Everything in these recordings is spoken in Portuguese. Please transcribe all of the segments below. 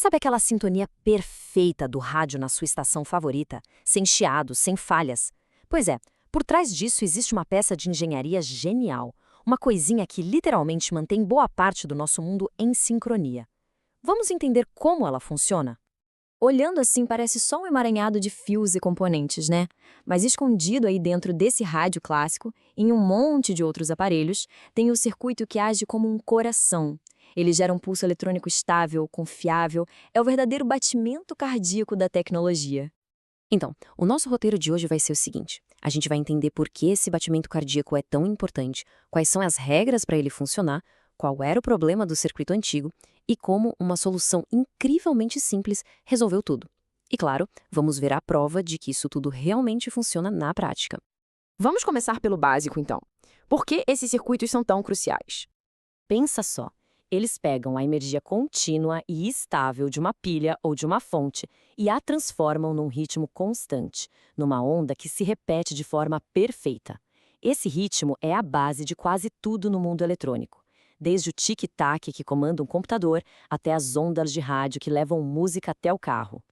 Sabe aquela sintonia perfeita do rádio na sua estação favorita, sem chiados, sem falhas? Pois é, por trás disso existe uma peça de engenharia genial, uma coisinha que literalmente mantém boa parte do nosso mundo em sincronia. Vamos entender como ela funciona? Olhando assim, parece só um emaranhado de fios e componentes, né? Mas escondido aí dentro desse rádio clássico, em um monte de outros aparelhos, tem o circuito que age como um coração. Ele gera um pulso eletrônico estável, confiável, é o verdadeiro batimento cardíaco da tecnologia. Então, o nosso roteiro de hoje vai ser o seguinte: a gente vai entender por que esse batimento cardíaco é tão importante, quais são as regras para ele funcionar, qual era o problema do circuito antigo e como uma solução incrivelmente simples resolveu tudo. E claro, vamos ver a prova de que isso tudo realmente funciona na prática. Vamos começar pelo básico, então. Por que esses circuitos são tão cruciais? Pensa só, eles pegam a energia contínua e estável de uma pilha ou de uma fonte e a transformam num ritmo constante, numa onda que se repete de forma perfeita. Esse ritmo é a base de quase tudo no mundo eletrônico. Desde o tic-tac que comanda um computador até as ondas de rádio que levam música até o carro.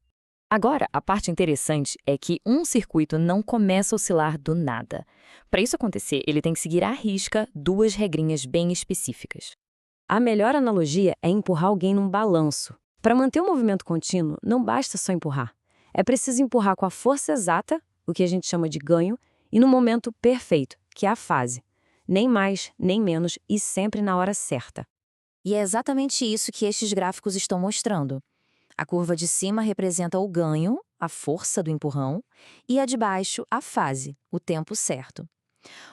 Agora, a parte interessante é que um circuito não começa a oscilar do nada. Para isso acontecer, ele tem que seguir à risca duas regrinhas bem específicas. A melhor analogia é empurrar alguém num balanço. Para manter o movimento contínuo, não basta só empurrar. É preciso empurrar com a força exata, o que a gente chama de ganho, e no momento perfeito, que é a fase. Nem mais, nem menos e sempre na hora certa. E é exatamente isso que estes gráficos estão mostrando. A curva de cima representa o ganho, a força do empurrão, e a de baixo, a fase, o tempo certo.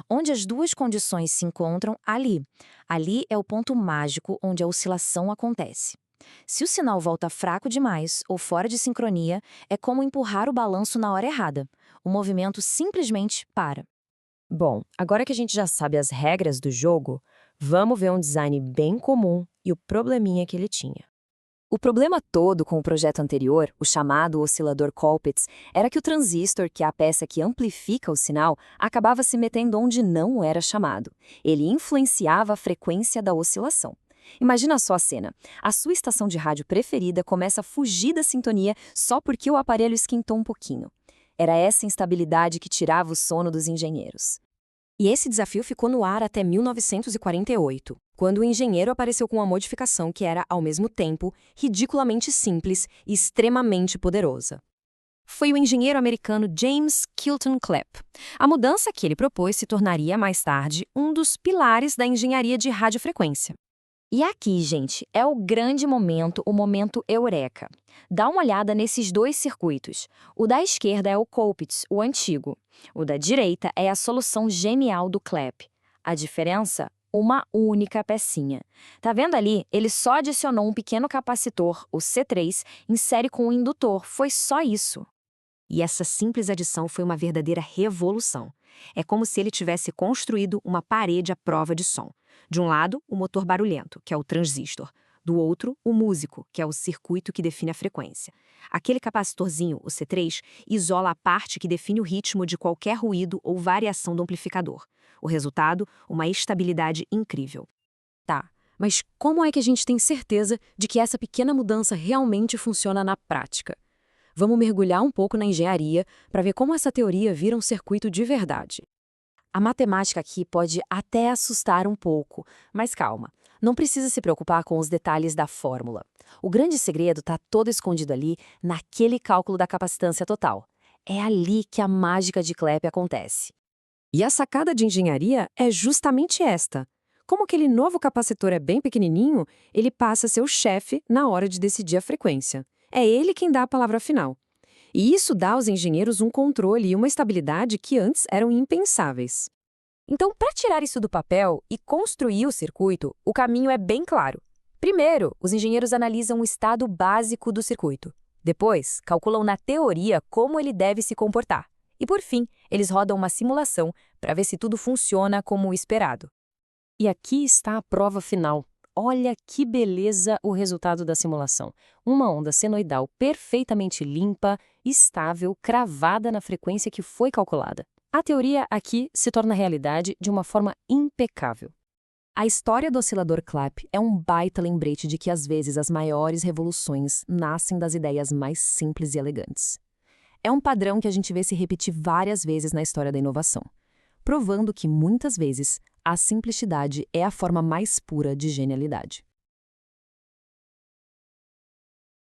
Onde as duas condições se encontram, ali. Ali é o ponto mágico onde a oscilação acontece. Se o sinal volta fraco demais ou fora de sincronia, é como empurrar o balanço na hora errada. O movimento simplesmente para. Bom, agora que a gente já sabe as regras do jogo, vamos ver um design bem comum e o probleminha que ele tinha. O problema todo com o projeto anterior, o chamado oscilador Colpitts, era que o transistor, que é a peça que amplifica o sinal, acabava se metendo onde não era chamado. Ele influenciava a frequência da oscilação. Imagina só a cena. A sua estação de rádio preferida começa a fugir da sintonia só porque o aparelho esquentou um pouquinho. Era essa instabilidade que tirava o sono dos engenheiros. E esse desafio ficou no ar até 1948, quando o engenheiro apareceu com uma modificação que era, ao mesmo tempo, ridiculamente simples e extremamente poderosa. Foi o engenheiro americano James Kilton Clapp. A mudança que ele propôs se tornaria, mais tarde, um dos pilares da engenharia de radiofrequência. E aqui, gente, é o grande momento, o momento eureka. Dá uma olhada nesses dois circuitos. O da esquerda é o Colpitts, o antigo. O da direita é a solução genial do Clapp. A diferença? Uma única pecinha. Tá vendo ali? Ele só adicionou um pequeno capacitor, o C3, em série com o indutor. Foi só isso. E essa simples adição foi uma verdadeira revolução. É como se ele tivesse construído uma parede à prova de som. De um lado, o motor barulhento, que é o transistor. Do outro, o músico, que é o circuito que define a frequência. Aquele capacitorzinho, o C3, isola a parte que define o ritmo de qualquer ruído ou variação do amplificador. O resultado, uma estabilidade incrível. Tá, mas como é que a gente tem certeza de que essa pequena mudança realmente funciona na prática? Vamos mergulhar um pouco na engenharia para ver como essa teoria vira um circuito de verdade. A matemática aqui pode até assustar um pouco, mas calma, não precisa se preocupar com os detalhes da fórmula. O grande segredo está todo escondido ali, naquele cálculo da capacitância total. É ali que a mágica de Clapp acontece. E a sacada de engenharia é justamente esta. Como aquele novo capacitor é bem pequenininho, ele passa a ser o chefe na hora de decidir a frequência. É ele quem dá a palavra final. E isso dá aos engenheiros um controle e uma estabilidade que antes eram impensáveis. Então, para tirar isso do papel e construir o circuito, o caminho é bem claro. Primeiro, os engenheiros analisam o estado básico do circuito. Depois, calculam na teoria como ele deve se comportar. E, por fim, eles rodam uma simulação para ver se tudo funciona como esperado. E aqui está a prova final. Olha que beleza o resultado da simulação. Uma onda senoidal perfeitamente limpa, estável, cravada na frequência que foi calculada. A teoria aqui se torna realidade de uma forma impecável. A história do oscilador Clapp é um baita lembrete de que às vezes as maiores revoluções nascem das ideias mais simples e elegantes. É um padrão que a gente vê se repetir várias vezes na história da inovação, provando que muitas vezes a simplicidade é a forma mais pura de genialidade.